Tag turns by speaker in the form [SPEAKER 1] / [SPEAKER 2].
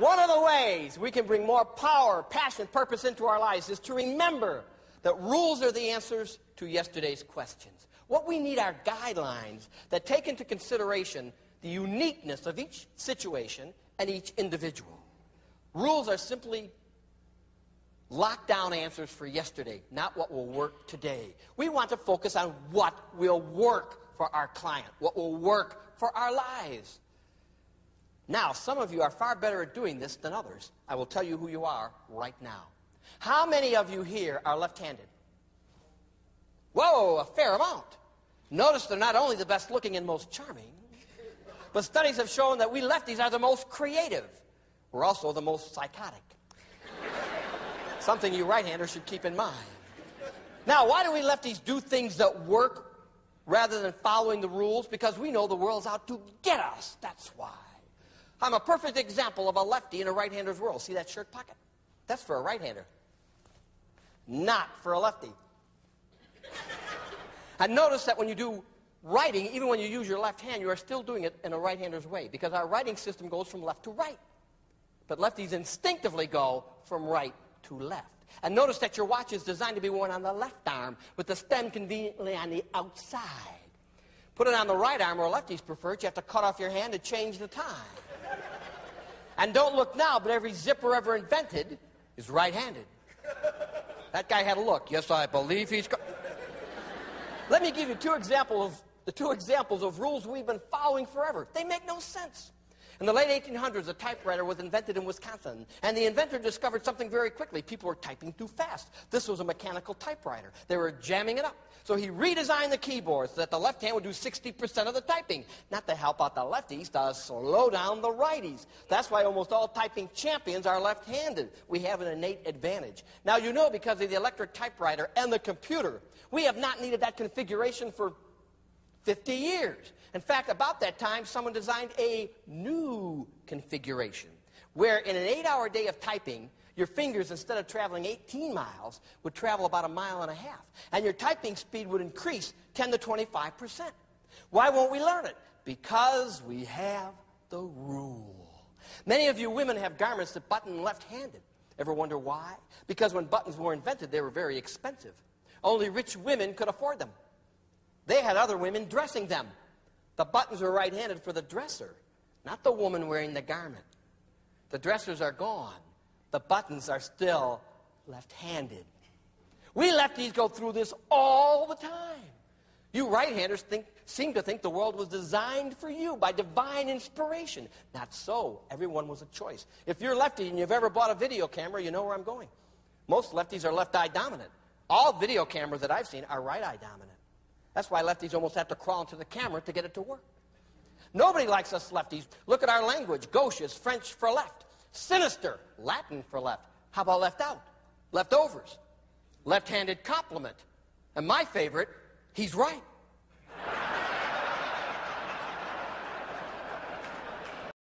[SPEAKER 1] One of the ways we can bring more power, passion, purpose into our lives is to remember that rules are the answers to yesterday's questions. What we need are guidelines that take into consideration the uniqueness of each situation and each individual. Rules are simply lockdown answers for yesterday, not what will work today. We want to focus on what will work for our client, what will work for our lives. Now, some of you are far better at doing this than others. I will tell you who you are right now. How many of you here are left-handed? Whoa, a fair amount. Notice they're not only the best looking and most charming, but studies have shown that we lefties are the most creative. We're also the most psychotic. Something you right-handers should keep in mind. Now, why do we lefties do things that work rather than following the rules? Because we know the world's out to get us. That's why. I'm a perfect example of a lefty in a right-hander's world. See that shirt pocket? That's for a right-hander. Not for a lefty. And notice that when you do writing, even when you use your left hand, you are still doing it in a right-hander's way, because our writing system goes from left to right. But lefties instinctively go from right to left. And notice that your watch is designed to be worn on the left arm with the stem conveniently on the outside. Put it on the right arm, or lefties prefer it. You have to cut off your hand to change the time. And don't look now, but every zipper ever invented is right-handed. That guy had a look. Yes, I believe he's... Let me give you two examples of rules we've been following forever. They make no sense. In the late 1800s, a typewriter was invented in Wisconsin, and the inventor discovered something very quickly. People were typing too fast. This was a mechanical typewriter. They were jamming it up. So he redesigned the keyboard so that the left hand would do 60% of the typing, not to help out the lefties, to slow down the righties. That's why almost all typing champions are left-handed. We have an innate advantage. Now, you know, because of the electric typewriter and the computer, we have not needed that configuration for 50 years. In fact, about that time, someone designed a new configuration where in an 8-hour day of typing, your fingers, instead of traveling 18 miles, would travel about 1.5 miles. And your typing speed would increase 10 to 25%. Why won't we learn it? Because we have the rule. Many of you women have garments that button left-handed. Ever wonder why? Because when buttons were invented, they were very expensive. Only rich women could afford them. They had other women dressing them. The buttons were right-handed for the dresser, not the woman wearing the garment. The dressers are gone. The buttons are still left-handed. We lefties go through this all the time. You right-handers seem to think the world was designed for you by divine inspiration. Not so. Everyone was a choice. If you're lefty and you've ever bought a video camera, you know where I'm going. Most lefties are left-eye dominant. All video cameras that I've seen are right-eye dominant. That's why lefties almost have to crawl into the camera to get it to work. Nobody likes us lefties. Look at our language. Gauche is French for left. Sinister, Latin for left. How about left out? Leftovers. Left-handed compliment. And my favorite, he's right.